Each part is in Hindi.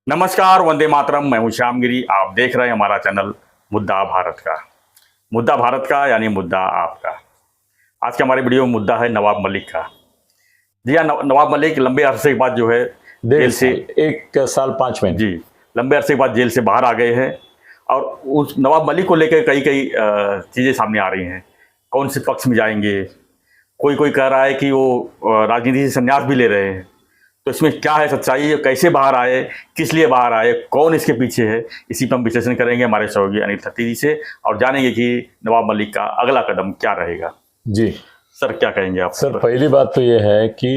नमस्कार, वंदे मातरम। मैं हूं श्यामगिरी। आप देख रहे हैं हमारा चैनल मुद्दा भारत का। मुद्दा भारत का यानी मुद्दा आपका। आज के हमारे वीडियो में मुद्दा है नवाब मलिक का। जी हाँ, नवाब मलिक लंबे अरसे के बाद जो है जेल से 1 साल 5 महीने जी लंबे अरसे के बाद जेल से बाहर आ गए हैं। और उस नवाब मलिक को लेकर कई चीज़ें सामने आ रही हैं। कौन से पक्ष में जाएंगे? कोई कह रहा है कि वो राजनीति से संन्यास भी ले रहे हैं। तो इसमें क्या है सच्चाई? कैसे बाहर आए, किस लिए बाहर आए, कौन इसके पीछे है? इसी पर हम विश्लेषण करेंगे हमारे सहयोगी अनिल खत्री जी से और जानेंगे कि नवाब मलिक का अगला कदम क्या रहेगा। जी सर, क्या कहेंगे आप? सर, पहली बात तो ये है कि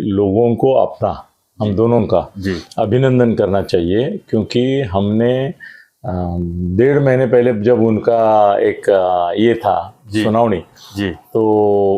लोगों को अपना, हम दोनों का जी अभिनंदन करना चाहिए, क्योंकि हमने 1.5 महीने पहले जब उनका एक ये था सुनावनी जी तो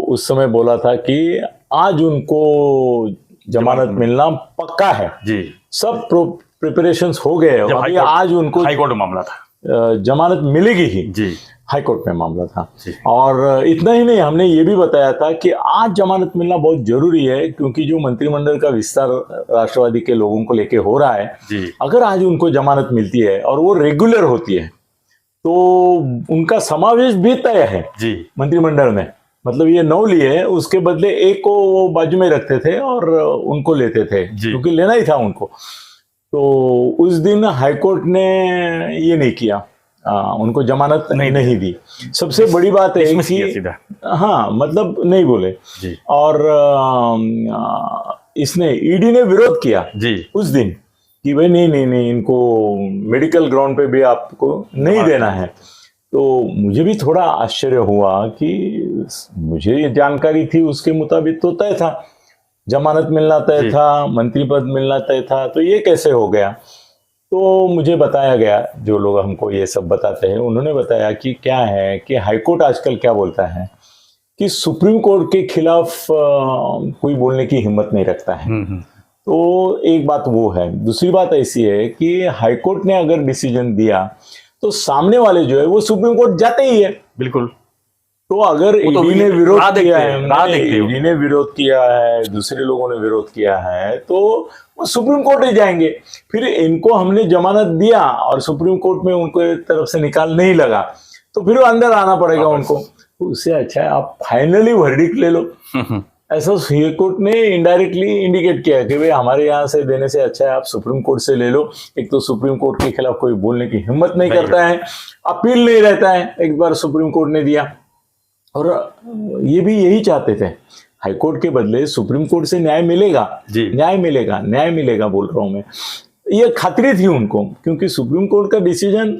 उस समय बोला था कि आज उनको जमानत मिलना पक्का है। जी सब प्रिपरेशंस हो गए, अभी आज उनको हाई कोर्ट में मामला था, जमानत मिलेगी ही। जी हाई कोर्ट में मामला था। और इतना ही नहीं, हमने ये भी बताया था कि आज जमानत मिलना बहुत जरूरी है, क्योंकि जो मंत्रिमंडल का विस्तार राष्ट्रवादी के लोगों को लेके हो रहा है, अगर आज उनको जमानत मिलती है और वो रेगुलर होती है तो उनका समावेश भी तय है जी मंत्रिमंडल में। मतलब ये 9 लिए, उसके बदले 1 को वो बाजू में रखते थे और उनको लेते थे, क्योंकि लेना ही था उनको। तो उस दिन हाईकोर्ट ने ये नहीं किया, उनको जमानत नहीं दी। सबसे बड़ी बात है कि हाँ, मतलब नहीं बोले जी। और इसने ईडी ने विरोध किया जी उस दिन कि भाई नहीं, इनको मेडिकल ग्राउंड पे भी आपको नहीं देना है। तो मुझे भी थोड़ा आश्चर्य हुआ कि मुझे ये जानकारी थी उसके मुताबिक तो तय था, जमानत मिलना तय था, मंत्री पद मिलना तय था, तो ये कैसे हो गया? तो मुझे बताया गया, जो लोग हमको ये सब बताते हैं उन्होंने बताया कि क्या है कि हाईकोर्ट आजकल क्या बोलता है कि सुप्रीम कोर्ट के खिलाफ कोई बोलने की हिम्मत नहीं रखता है। तो एक बात वो है। दूसरी बात ऐसी है कि हाईकोर्ट ने अगर डिसीजन दिया तो सामने वाले जो है वो सुप्रीम कोर्ट जाते ही है। बिल्कुल। तो अगर ईडी ने विरोध किया है, ईडी ने विरोध किया है, दूसरे लोगों ने विरोध किया है, तो वो सुप्रीम कोर्ट ही जाएंगे। फिर इनको हमने जमानत दिया और सुप्रीम कोर्ट में उनको तरफ से निकाल नहीं लगा तो फिर अंदर आना पड़ेगा उनको। तो उससे अच्छा है आप फाइनली वर्डिक्ट ले लो। ऐसा हाई कोर्ट ने इनडायरेक्टली इंडिकेट किया कि भाई हमारे यहाँ से देने से अच्छा है आप सुप्रीम कोर्ट से ले लो। एक तो सुप्रीम कोर्ट के खिलाफ कोई बोलने की हिम्मत नहीं करता है, अपील नहीं रहता है, एक बार सुप्रीम कोर्ट ने दिया। और ये भी यही चाहते थे, हाईकोर्ट के बदले सुप्रीम कोर्ट से न्याय मिलेगा, न्याय मिलेगा बोल रहा हूं मैं। ये खातिरी थी उनको, क्योंकि सुप्रीम कोर्ट का डिसीजन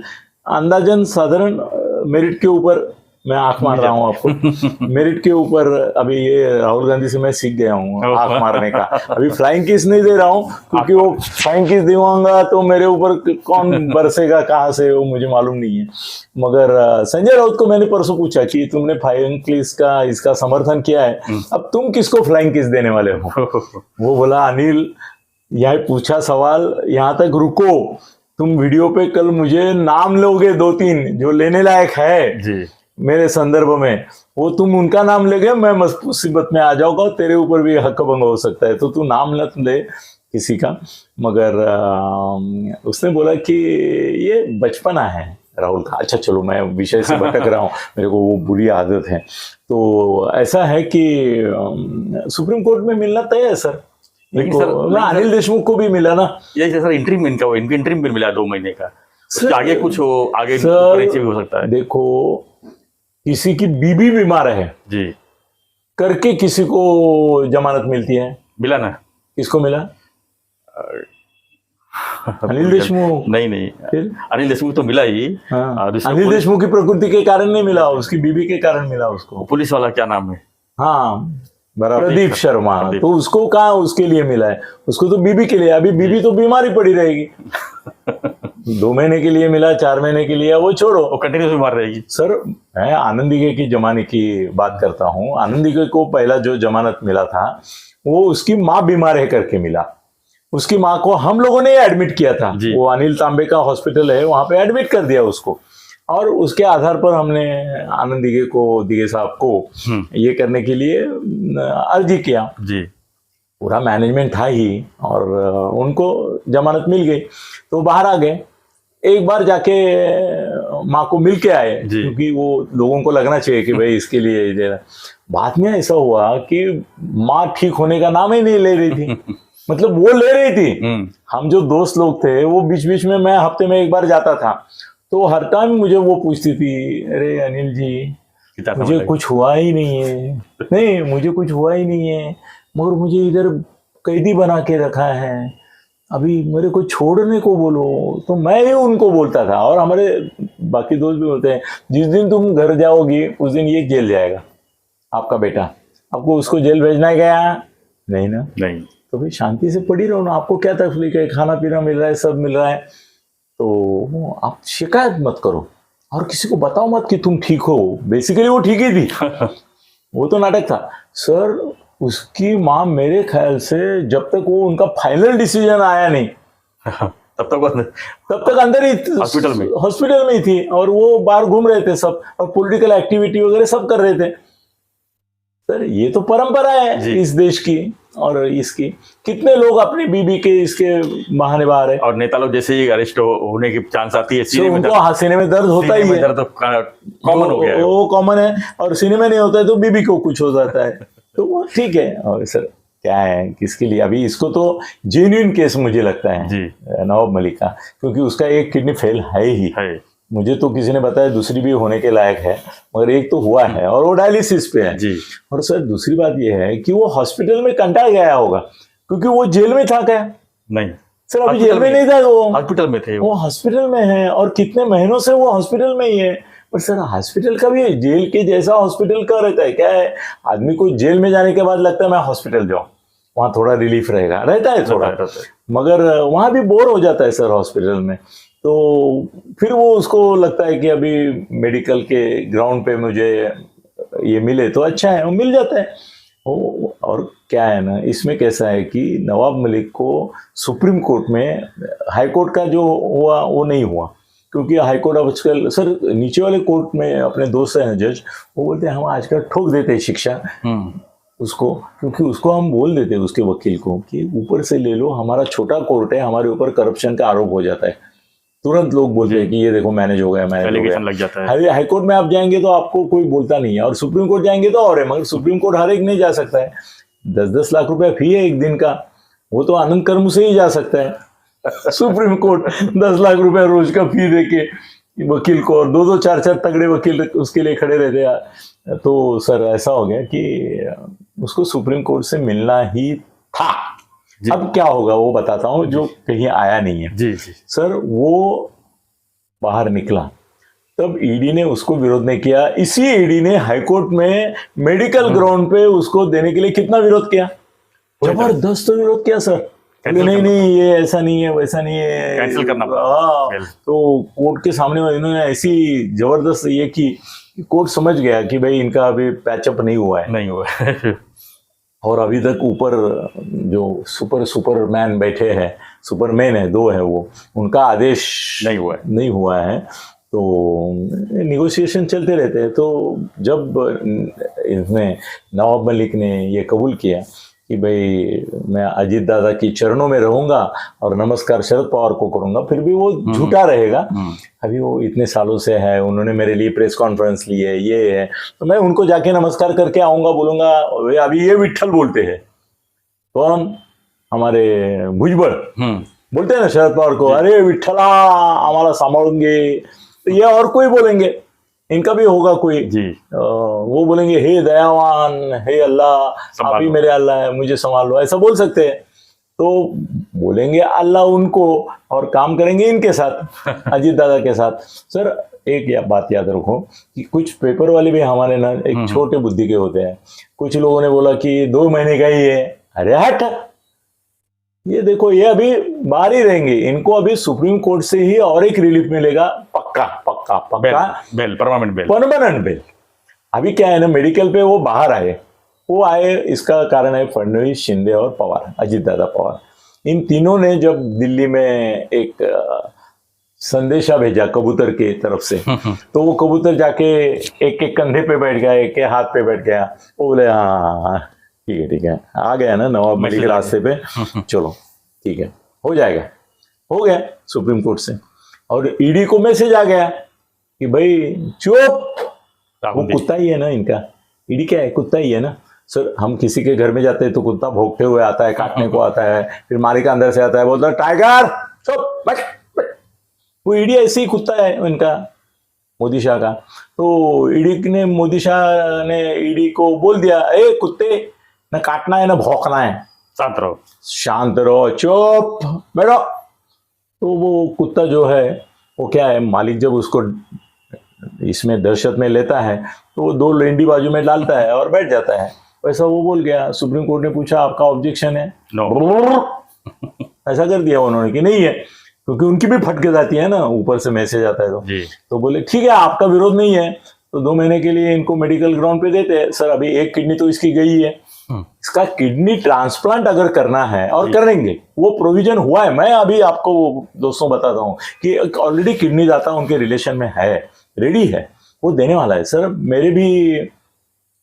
अंदाजन साधारण मेरिट के ऊपर, मैं आंख मार रहा हूं आपको, मेरिट के ऊपर। अभी ये राहुल गांधी से मैं सीख गया हूं आंख मारने का। अभी फ्लाइंग किस नहीं दे रहा हूं, क्योंकि वो फ्लाइंग किस दूंगा तो मेरे ऊपर कौन बरसेगा कहां से वो मुझे मालूम नहीं है। मगर संजय राउत को मैंने परसों पूछा कि तुमने फ्लाइंग किस का इसका समर्थन किया है, अब तुम किसको फ्लाइंग किस देने वाले हो? वो बोला, अनिल यह पूछा सवाल यहाँ तक रुको, तुम वीडियो पे कल मुझे नाम लोगे 2-3 जो लेने लायक है जी मेरे संदर्भ में, वो तुम उनका नाम ले गए, मैं मुसीबत में आ जाऊंगा, तेरे ऊपर भी हक भंग हो सकता है, तो तू नाम मत ले किसी का। मगर उसने बोला कि ये बचपना है राहुल का। अच्छा चलो, मैं विषय से भटक रहा हूँ, मेरे को वो बुरी आदत है। तो ऐसा है कि सुप्रीम कोर्ट में मिलना तय है सर। अनिल देशमुख को भी मिला ना, ये सर इंटरिम इनका, इनकी इंटरिम भी मिला 2 महीने का। आगे कुछ हो, आगे भी हो सकता है। देखो, किसी की बीबी बीमार है जी, करके किसी को जमानत मिलती है, मिला ना? किसको मिला? अनिल देशमुख नहीं, फिर अनिल देशमुख तो मिला ही। हाँ, अनिल देशमुख की प्रकृति के कारण नहीं मिला, उसकी बीबी के कारण मिला उसको। पुलिस वाला क्या नाम है? हाँ, प्रदीप शर्मा। तो उसको कहा उसके लिए मिला है, उसको तो बीबी के लिए। अभी बीबी तो बीमारी पड़ी रहेगी। 2 महीने के लिए मिला, 4 महीने के लिए, वो छोड़ो, वो कंटिन्यूस बीमार रहेगी। सर, मैं आनंदीगे की जमाने की बात करता हूँ। आनंदीगे को पहला जो जमानत मिला था वो उसकी माँ बीमार है करके मिला। उसकी माँ को हम लोगों ने एडमिट किया था, वो अनिल तांबे का हॉस्पिटल है, वहां पे एडमिट कर दिया उसको। और उसके आधार पर हमने आनंद दिगे साहब को ये करने के लिए अर्जी किया जी। पूरा मैनेजमेंट था ही और उनको जमानत मिल गई तो बाहर आ गए। एक बार जाके माँ को मिल के आए, क्योंकि वो लोगों को लगना चाहिए कि भाई इसके लिए दे रहा। बाद में ऐसा हुआ कि माँ ठीक होने का नाम ही नहीं ले रही थी। मतलब वो ले रही थी, हम जो दोस्त लोग थे वो बीच बीच में, मैं हफ्ते में एक बार जाता था तो हर टाइम मुझे वो पूछती थी, अरे अनिल जी मुझे कुछ हुआ ही नहीं है, नहीं मुझे कुछ हुआ ही नहीं है, मगर मुझे इधर कैदी बना के रखा है, अभी मेरे को छोड़ने को बोलो। तो मैं ही उनको बोलता था, और हमारे बाकी दोस्त भी बोलते हैं, जिस दिन तुम घर जाओगी उस दिन ये जेल जाएगा आपका बेटा, आपको उसको जेल भेजना है क्या? नहीं ना, नहीं। तो भाई शांति से पड़ी रहो ना, आपको क्या तकलीफ है, खाना पीना मिल रहा है, सब मिल रहा है, तो आप शिकायत मत करो और किसी को बताओ मत कि तुम ठीक हो। बेसिकली वो ठीक ही थी। वो तो नाटक था सर। उसकी माँ मेरे ख्याल से जब तक वो उनका फाइनल डिसीजन आया नहीं तब तक अंदर ही हॉस्पिटल में ही थी, और वो बाहर घूम रहे थे सब, और पॉलिटिकल एक्टिविटी वगैरह सब कर रहे थे। सर ये तो परंपरा है इस देश की और इसकी। कितने लोग अपनी बीबी के इसके बहाने बाहर है, और नेता लोग जैसे ही अरेस्ट होने की चांस आती है, सीने में सीने में दर्द होता ही है, दर्द कॉमन हो गया है, वो कॉमन है। और सीने में नहीं होता है तो बीबी को कुछ हो जाता है, तो वो ठीक है। और सर क्या है, किसके लिए, अभी इसको तो जेन्युइन केस मुझे लगता है नवाब मलिक का, क्योंकि उसका एक किडनी फेल है ही है। मुझे तो किसी ने बताया दूसरी भी होने के लायक है, मगर एक तो हुआ है और वो डायलिसिस पे है जी। और सर दूसरी बात ये है कि वो हॉस्पिटल में कंटा गया होगा, क्योंकि वो जेल में था क्या? नहीं सर, अभी जेल में नहीं था, वो हॉस्पिटल में थे, वो हॉस्पिटल में है, और कितने महीनों से वो हॉस्पिटल में ही है। पर सर हॉस्पिटल का भी जेल के जैसा हॉस्पिटल का रहता है क्या? है आदमी को जेल में जाने के बाद लगता है मैं हॉस्पिटल जाऊं, वहां थोड़ा रिलीफ रहता है थोड़ा, मगर वहां भी बोर हो जाता है सर हॉस्पिटल में। तो फिर वो उसको लगता है कि अभी मेडिकल के ग्राउंड पे मुझे ये मिले तो अच्छा है, वो मिल जाता है। और क्या है ना, इसमें कैसा है कि नवाब मलिक को सुप्रीम कोर्ट में, हाई कोर्ट का जो हुआ वो नहीं हुआ, क्योंकि हाई कोर्ट आजकल सर नीचे वाले कोर्ट में अपने दोस्त हैं जज, वो बोलते हैं हम आजकल ठोक देते हैं शिक्षा उसको, क्योंकि उसको हम बोल देते हैं उसके वकील को कि ऊपर से ले लो, हमारा छोटा कोर्ट है, हमारे ऊपर करप्शन का आरोप हो जाता है, तुरंत लोग बोलते हैं कि ये देखो मैनेज हो गया, एलिगेशन लग जाता है। हाई कोर्ट में आप जाएंगे तो आपको कोई बोलता नहीं है, और सुप्रीम कोर्ट जाएंगे तो और है, मगर सुप्रीम कोर्ट हर एक नहीं जा सकता है। 10-10 लाख रुपया फी है एक दिन का, वो तो आनंद कर्म से ही जा सकता है। सुप्रीम कोर्ट 10 लाख रुपया रोज का फी देके वकील को, और 2-2 4-4 तगड़े वकील उसके लिए खड़े रहते हैं। तो सर ऐसा हो गया कि उसको सुप्रीम कोर्ट से मिलना ही था। अब क्या होगा वो बताता हूँ, जो कहीं आया नहीं है जी। सर वो बाहर निकला, तब ईडी ने उसको विरोध नहीं किया। इसी ईडी ने हाईकोर्ट में मेडिकल ग्राउंड पे उसको देने के लिए कितना विरोध किया, जबरदस्त विरोध किया सर। नहीं ये ऐसा नहीं है, वैसा नहीं है, कैंसिल करना पड़ा। तो कोर्ट के सामने इन्होंने ऐसी जबरदस्त ये की, कोर्ट समझ गया कि भाई इनका अभी पैचअप नहीं हुआ है। और अभी तक ऊपर जो सुपरमैन बैठे हैं, सुपरमैन है 2 है, वो उनका आदेश नहीं हुआ है। तो निगोशिएशन चलते रहते हैं। तो जब इसने नवाब मलिक ने ये कबूल किया कि भाई मैं अजीत दादा की चरणों में रहूंगा और नमस्कार शरद पवार को करूंगा, फिर भी वो झूठा रहेगा। अभी वो इतने सालों से है, उन्होंने मेरे लिए प्रेस कॉन्फ्रेंस ली है, ये है, तो मैं उनको जाके नमस्कार करके आऊंगा, बोलूंगा। अभी ये विट्ठल बोलते हैं, कौन, हमारे भुजबळ बोलते हैं ना शरद पवार को, अरे विट्ठला हमारा संभालेंगे, तो ये और कोई बोलेंगे, इनका भी होगा कोई जी। वो बोलेंगे हे दयावान, हे अल्लाह, आप ही मेरे अल्लाह है, मुझे संभाल लो, ऐसा बोल सकते हैं। तो बोलेंगे अल्लाह उनको और काम करेंगे इनके साथ, अजीत दादा के साथ। सर एक बात याद रखो कि कुछ पेपर वाले भी हमारे ना एक छोटे बुद्धि के होते हैं। कुछ लोगों ने बोला कि 2 महीने का ही है, अरे हट, ये देखो ये अभी बाहर ही रहेंगे, इनको अभी सुप्रीम कोर्ट से ही और एक रिलीफ मिलेगा, पक्का बेल, परमानेंट बेल। अभी क्या है ना, मेडिकल पे वो बाहर आए, इसका कारण है फडणवीस, शिंदे और पवार, अजीत दादा पवार। इन तीनों ने जब दिल्ली में एक संदेशा भेजा कबूतर के तरफ से, तो वो कबूतर जाके एक कंधे पे बैठ गया, एक हाथ पे बैठ गया। वो बोले हाँ ठीक है आ गया ना नवाब मलिक रास्ते पे, चलो ठीक है हो जाएगा। हो गया सुप्रीम कोर्ट से, और ईडी को मैसेज आ गया कि भाई चुप, वो कुत्ता ही है ना इनका, ईडी क्या है, कुत्ता ही है ना सर। हम किसी के घर में जाते हैं तो कुत्ता भौंकते हुए आता है, काटने को आता है, फिर मारी का अंदर से आता है, बोलता है टाइगर चुप बैठ। वो ईडी ऐसे ही कुत्ता है इनका, मोदी शाह का। तो ईडी ने, मोदी शाह ने ईडी को बोल दिया, ए कुत्ते, ना काटना है ना भौंकना है, शांत रहो, शांत रहो, चुप बैठो। तो वो कुत्ता जो है वो क्या है, मालिक जब उसको इसमें दहशत में लेता है तो वो दो लेंडी बाजू में डालता है और बैठ जाता है। वैसा वो बोल गया। सुप्रीम कोर्ट ने पूछा आपका ऑब्जेक्शन है? ऐसा कर दिया उन्होंने कि नहीं है, क्योंकि उनकी भी फटके जाती है ना, ऊपर से मैसेज आता है तो बोले ठीक है आपका विरोध नहीं है तो 2 महीने के लिए इनको मेडिकल ग्राउंड पे देते हैं। सर अभी एक किडनी तो इसकी गई है, इसका किडनी ट्रांसप्लांट अगर करना है और करेंगे, वो प्रोविजन हुआ है। मैं अभी आपको दोस्तों बताता हूँ कि ऑलरेडी किडनी दाता उनके रिलेशन में है, रेडी है, वो देने वाला है। सर मेरे भी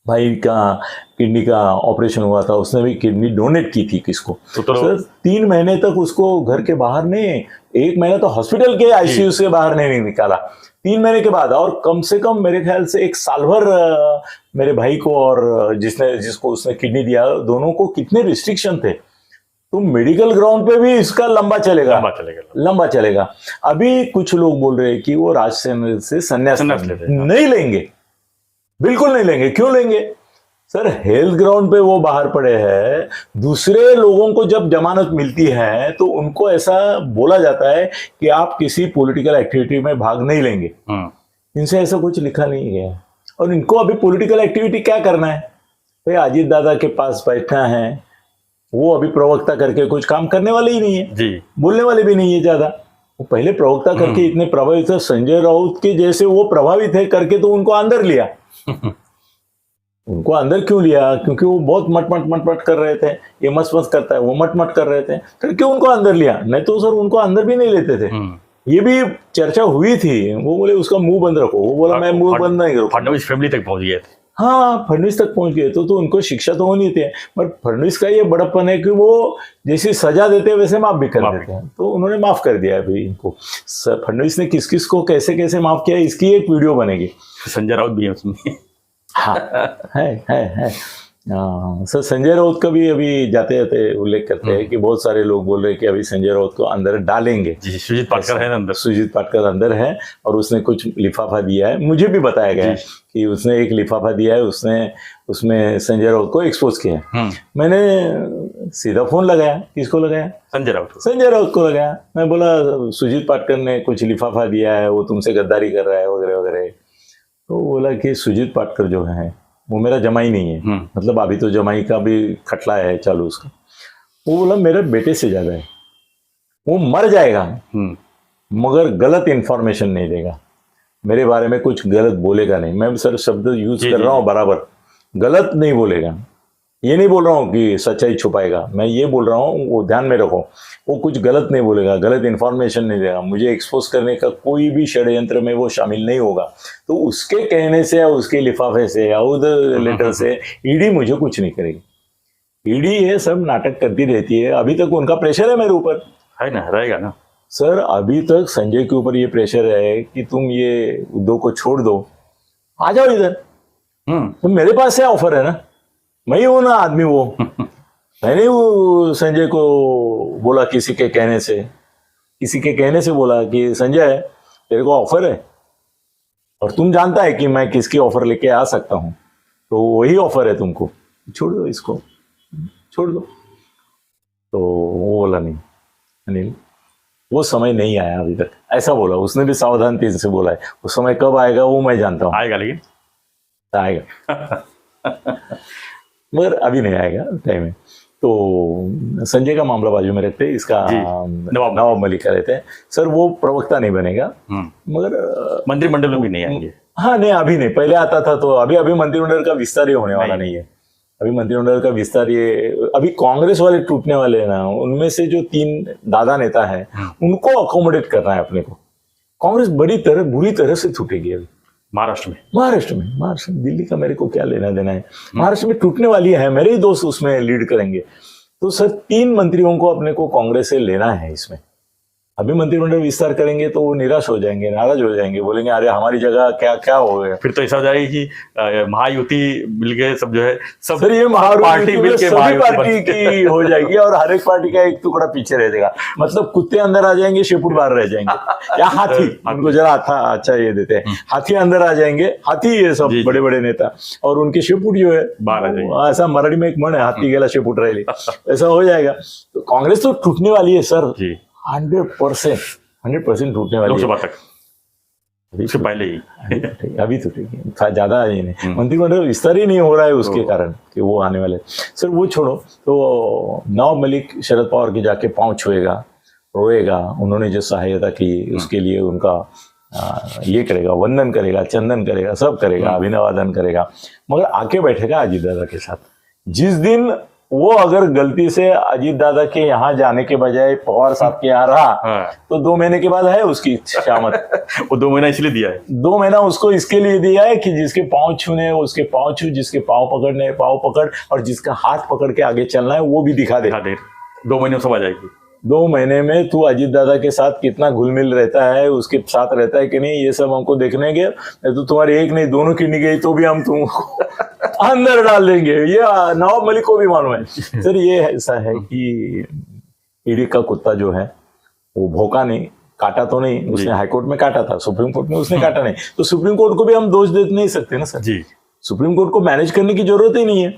भाई का किडनी का ऑपरेशन हुआ था, उसने भी किडनी डोनेट की थी किसको, तो सर 3 महीने तक उसको घर के बाहर नहीं, 1 महीना तो हॉस्पिटल के आईसीयू से बाहर नहीं निकाला, 3 महीने के बाद। और कम से कम मेरे ख्याल से 1 साल भर मेरे भाई को और जिसको उसने किडनी दिया, दोनों को कितने रिस्ट्रिक्शन थे। तो मेडिकल ग्राउंड पे भी इसका लंबा चलेगा। अभी कुछ लोग बोल रहे हैं कि वो राजसेना से संन्यास नहीं लेंगे, बिल्कुल नहीं लेंगे। क्यों लेंगे सर? हेल्थ ग्राउंड पे वो बाहर पड़े हैं, दूसरे लोगों को जब जमानत मिलती है तो उनको ऐसा बोला जाता है कि आप किसी पॉलिटिकल एक्टिविटी में भाग नहीं लेंगे। इनसे ऐसा कुछ लिखा नहीं है। और इनको अभी पॉलिटिकल एक्टिविटी क्या करना है भाई? अजीत दादा के पास बैठना है, वो अभी प्रवक्ता करके कुछ काम करने वाले ही नहीं है जी, बोलने वाले भी नहीं है ज्यादा। वो पहले प्रवक्ता करके इतने प्रभावित थे, संजय राउत के जैसे वो प्रभावित है करके तो उनको अंदर लिया। उनको अंदर क्यों लिया? क्योंकि वो बहुत मट कर रहे थे, ये मस्त करता है, वो मट कर रहे थे, फिर क्यों उनको अंदर लिया? नहीं तो सर उनको अंदर भी नहीं लेते थे। ये भी चर्चा हुई थी, वो बोले उसका मुंह बंद रखो, वो बोला मैं मुंह बंद नहीं करूँ। फडणवीस फैमिली तक पहुंच गए थे। हाँ, फडणवीस तक पहुंच गए तो उनको शिक्षा तो होनी थी। पर फडणवीस का ये बड़प्पन है कि वो जैसी सजा देते हैं वैसे माफ भी कर देते हैं, तो उन्होंने माफ कर दिया अभी इनको। फडणवीस ने किस किस को कैसे कैसे माफ किया, इसकी एक वीडियो बनेगी। संजय राउत भी है उसमें। हाँ, है। सर संजय राउत का भी अभी जाते जाते उल्लेख करते हैं कि बहुत सारे लोग बोल रहे हैं कि अभी संजय राउत को अंदर डालेंगे। जी, सुजीत पाटकर है अंदर। सुजीत पाटकर अंदर है और उसने कुछ लिफाफा दिया है, मुझे भी बताया गया है कि उसने एक लिफाफा दिया है, उसने उसमें संजय राउत को एक्सपोज किया है। मैंने सीधा फोन लगाया, किसको लगाया? संजय राउत को लगाया। मैं बोला सुजीत पाटकर ने कुछ लिफाफा दिया है, वो तुमसे गद्दारी कर रहा है वगैरह वगैरह। तो बोला कि सुजीत पाटकर जो है वो मेरा जमाई नहीं है, मतलब अभी तो जमाई का भी खटला है चालू उसका। वो बोला मेरे बेटे से ज्यादा है, वो मर जाएगा मगर गलत इंफॉर्मेशन नहीं देगा, मेरे बारे में कुछ गलत बोलेगा नहीं। मैं सर शब्द यूज कर रहा हूँ बराबर, गलत नहीं बोलेगा। ये नहीं बोल रहा हूँ कि सच्चाई छुपाएगा, मैं ये बोल रहा हूँ वो ध्यान में रखो, वो कुछ गलत नहीं बोलेगा, गलत इन्फॉर्मेशन नहीं देगा, मुझे एक्सपोज करने का कोई भी षड्यंत्र में वो शामिल नहीं होगा। तो उसके कहने से या उसके लिफाफे से या उधर लेटर से ईडी मुझे कुछ नहीं करेगी। ईडी ये सब नाटक करती रहती है। अभी तक उनका प्रेशर है मेरे ऊपर, है ना, रहेगा ना सर। अभी तक संजय के ऊपर ये प्रेशर है कि तुम ये उद्योग को छोड़ दो, आ जाओ इधर। तो मेरे पास से ऑफर है ना, मैं ही हूं ना आदमी। वो मैंने वो संजय को बोला किसी के कहने से बोला कि संजय तेरे को ऑफर है और तुम जानता है कि मैं किसकी ऑफर लेके आ सकता हूं, तो वही ऑफर है तुमको, छोड़ दो इसको, छोड़ दो। तो वो बोला नहीं अनिल, वो समय नहीं आया अभी तक, ऐसा बोला उसने भी सावधानी से बोला है। वो समय कब आएगा वो मैं जानता हूँ, आएगा, लेकिन आएगा मगर अभी नहीं आएगा, टाइम है। तो संजय का मामला बाजू में रखते हैं, इसका नवाब मलिक का रहते हैं। सर वो प्रवक्ता नहीं बनेगा, मगर मंत्रिमंडल में भी नहीं आएंगे। हाँ नहीं, अभी नहीं, पहले आता था। तो अभी मंत्रिमंडल का विस्तार ये होने वाला नहीं है। अभी मंत्रिमंडल का विस्तार ये अभी कांग्रेस वाले टूटने वाले हैं ना, उनमें से जो 3 दादा नेता है उनको अकोमोडेट करना है अपने को। कांग्रेस बुरी तरह से टूटेगी अभी महाराष्ट्र में। दिल्ली का मेरे को क्या लेना देना है, महाराष्ट्र में टूटने वाली है। मेरे ही दोस्त उसमें लीड करेंगे। तो सर 3 मंत्रियों को अपने को कांग्रेस से लेना है इसमें, अभी मंत्रिमंडल विस्तार करेंगे तो वो निराश हो जाएंगे, नाराज हो जाएंगे, बोलेंगे अरे हमारी जगह क्या क्या हो गया। फिर तो ऐसा हो जाएगा कि महायुति मिलके सब जो है सब सर ये पार्टी मिलके सभी पार्टी की हो जाएगी और हर एक पार्टी का एक टुकड़ा पीछे रह जाएगा। मतलब कुत्ते अंदर आ जाएंगे, शेपुट बाहर रह जाएंगे, या हाथी, उनको जरा था अच्छा ये देते हैं, हाथी अंदर आ जाएंगे, हाथी ये सब बड़े बड़े नेता, और उनके शेपुट जो है बाहर आ जाएंगे। ऐसा मराठी में एक मन है, हाथी गेला शेपुट रहेली, ऐसा हो जाएगा। तो कांग्रेस तो टूटने वाली है सर, 100% टूटने वाली है। लोकसभा तक उससे पहले ही अभी तो ठीक है, ज्यादा ही नहीं, मंत्रिमंडल विस्तार ही नहीं हो रहा है उसके कारण कि वो आने वाले। सर वो छोड़ो, तो नवाब मलिक शरद पवार के जाके पांव छुएगा, रोएगा, उन्होंने जो सहायता की उसके लिए उनका ये करेगा, वंदन करेगा, चंदन करेगा, सब करेगा, अभिनवादन करेगा, मगर आके बैठेगा अजीत दादा के साथ। जिस दिन वो अगर गलती से अजीत दादा के यहाँ जाने के बजाय पवार साहब के यहाँ रहा, तो 2 महीने के बाद है उसकी शामत। वो 2 महीना इसलिए दिया है, 2 महीना उसको इसके लिए दिया है कि जिसके पांव छूने उसके पांव छू, जिसके पांव पकड़ने पांव पकड़, और जिसका हाथ पकड़ के आगे चलना है वो भी दिखा दे। 2 महीने में सब आ जाएगी। 2 महीने में तू अजीत दादा के साथ कितना घुल मिल रहता है, उसके साथ रहता है कि नहीं, ये सब हमको देखने गए। तो तुम्हारी एक नहीं दोनों किडनी गई तो भी हम तुमको अंदर डाल देंगे, ये नवाब मलिक को भी मालूम है। सर ये ऐसा है कि ईडी का कुत्ता जो है वो भौंका नहीं, काटा तो नहीं, उसने हाईकोर्ट में काटा था, सुप्रीम कोर्ट में उसने काटा नहीं, तो सुप्रीम कोर्ट को भी हम दोष दे नहीं सकते ना सर जी। सुप्रीम कोर्ट को मैनेज करने की जरूरत ही नहीं है,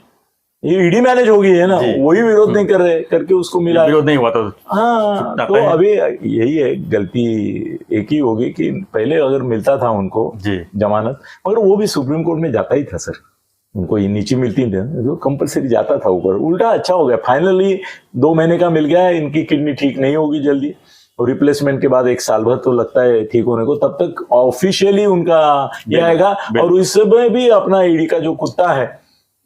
ये ईडी मैनेज हो गई है ना, वही विरोध नहीं कर रहे, करके उसको मिला, विरोध नहीं हुआ तो हाँ। तो अभी यही है, गलती एक ही होगी कि पहले अगर मिलता था उनको जमानत, मगर वो भी सुप्रीम कोर्ट में जाता ही था सर, उनको ये नीचे मिलती थी तो कंपलसरी जाता था ऊपर, उल्टा अच्छा हो गया, फाइनली 2 महीने का मिल गया। इनकी किडनी ठीक नहीं होगी जल्दी, और रिप्लेसमेंट के बाद 1 साल भर तो लगता है ठीक होने को, तब तक ऑफिशियली उनका ये आएगा। और इस समय भी अपना ईडी का जो कुत्ता है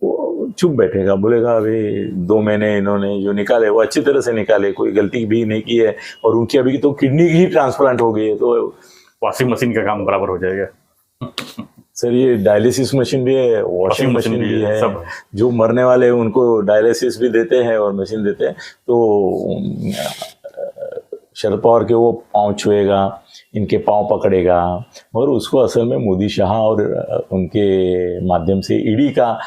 वो चुप बैठेगा, बोलेगा अभी 2 महीने इन्होंने जो निकाले वो अच्छी तरह से निकाले, कोई गलती भी नहीं की है, और उनकी अभी तो किडनी ही ट्रांसप्लांट हो गई है, तो वॉशिंग मशीन का काम बराबर हो जाएगा। सर ये डायलिसिस मशीन भी है, वॉशिंग मशीन भी है, सब जो मरने वाले हैं उनको डायलिसिस भी देते हैं और मशीन देते हैं। तो शरद पवार के वो पाँव छुएगा, इनके पाँव पकड़ेगा, और उसको असल में मोदी शाह और उनके माध्यम से ईडी का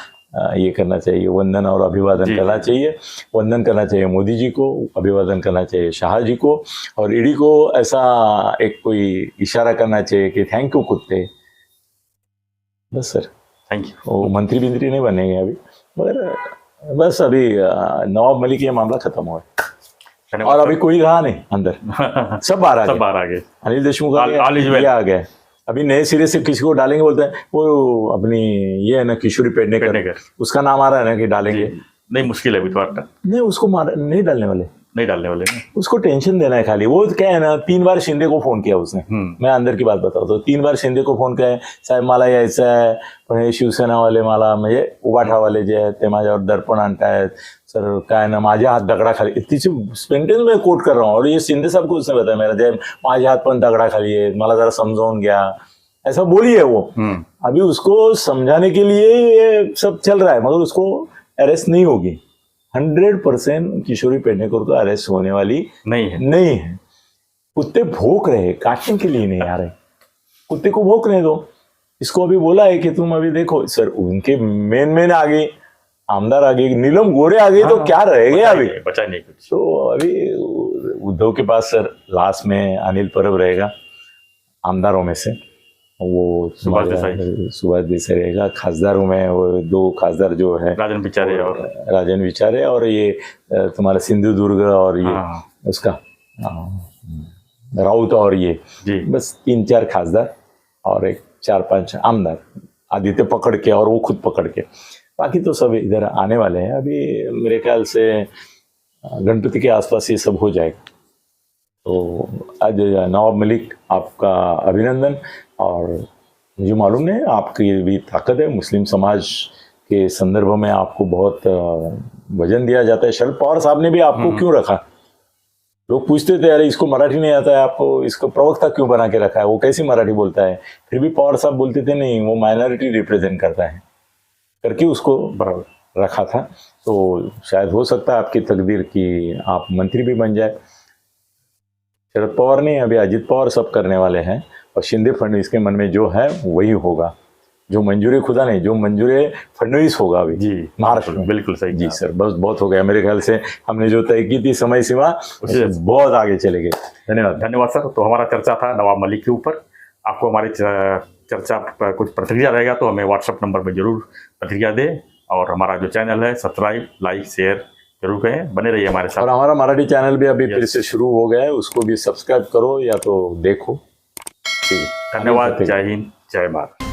ये करना चाहिए, वंदन और अभिवादन करना चाहिए। वंदन करना चाहिए मोदी जी को, अभिवादन करना चाहिए शाह जी को, और ईडी को ऐसा एक कोई इशारा करना चाहिए कि थैंक यू कुत्ते, बस सर थैंक यू। वो मंत्री बिंत्री नहीं बनेंगे अभी, मगर बस अभी नवाब मलिक ये मामला खत्म हुआ है, और अभी कोई रहा नहीं अंदर, सब बाहर आ गए। अनिल देशमुख आ गए, अभी नए सिरे से किसी को डालेंगे, बोलते हैं वो अपनी ये है ना किशोरी पेडनेकर, उसका नाम आ रहा है ना कि डालेंगे, नहीं मुश्किल है अभी थोड़ा, नहीं उसको नहीं डालने वाले, नहीं। उसको टेंशन देना है खाली। वो क्या है ना, 3 बार शिंदे को फोन किया उसने, मैं अंदर की बात बताऊँ तो 3 बार शिंदे को फोन किया, साहेब मला यायचं आहे, पण हे शिवसेनावाले मला म्हणजे उबाठावाले जे आहेत ते माझ्यावर दर्पण आणतायत सर, काय ना माझे हात दगडाखाली, तिचे सेंटेन्स मैं कोट कर रहा हूँ, और ये शिंदे साहब को उसने बताया, मेरा जय माझे हाथ पण दगडाखाली है, मला जरा समझाऊन गया, ऐसा बोली है वो। अभी उसको समझाने के लिए ये सब चल रहा है, मगर उसको अरेस्ट नहीं होगी। 100% किशोरी पेडनेकर को अरेस्ट होने वाली नहीं है। कुत्ते भौंक रहे, काटने के लिए नहीं आ रहे, कुत्ते को भौंकने दो। इसको अभी बोला है कि तुम अभी देखो सर, उनके मेन आ गए, आमदार आ गए, नीलम गोरे आ गए, तो क्या रह गया अभी, बचा नहीं कुछ। तो अभी उद्धव के पास सर लास्ट में अनिल परब रहेगा आमदारों में से, वो सुभाष देसाई रहेगा। खासदारों में वो 2 खासदार जो है राजन विचारे और ये तुम्हारा सिंधुदुर्ग और ये उसका राउत और ये बस 3-4 खासदार और एक 4-5 आमदार, आदित्य पकड़ के और वो खुद पकड़ के, बाकी तो सब इधर आने वाले हैं। अभी मेरे ख्याल से गणपति के आसपास ये सब हो जाएगा। तो आज नवाब मलिक आपका अभिनंदन, और मुझे मालूम नहीं आपकी भी ताकत है, मुस्लिम समाज के संदर्भ में आपको बहुत वजन दिया जाता है। शरद पवार साहब ने भी आपको क्यों रखा, लोग पूछते थे अरे इसको मराठी नहीं आता है, आपको इसको प्रवक्ता क्यों बना के रखा है, वो कैसी मराठी बोलता है, फिर भी पवार साहब बोलते थे नहीं वो माइनॉरिटी रिप्रेजेंट करता है करके उसको रखा था। तो शायद हो सकता है आपकी तकदीर कि आप मंत्री भी बन जाए। शरद पवार नहीं, अभी अजित पवार सब करने वाले हैं, और शिंदे फडणवीस के मन में जो है वही होगा, जो मंजूरी खुदा नहीं, जो मंजूरी फडणवीस होगा अभी जी महाराष्ट्र में। बिल्कुल सही जी सर, बस बहुत हो गया मेरे ख्याल से, हमने जो तय की थी समय सीमा उससे बहुत आगे चले गए। धन्यवाद। धन्यवाद सर। तो हमारा चर्चा था नवाब मलिक के ऊपर। आपको हमारी चर्चा पर कुछ प्रतिक्रिया रहेगा तो हमें व्हाट्सएप नंबर पर जरूर प्रतिक्रिया दें, और हमारा जो चैनल है सब्सक्राइब लाइक शेयर जरूर करें, बने रहिए हमारे साथ। और हमारा मराठी चैनल भी अभी फिर से शुरू हो गया है, उसको भी सब्सक्राइब करो या तो देखो। ठीक है, धन्यवाद। जय हिंद, जय भारत।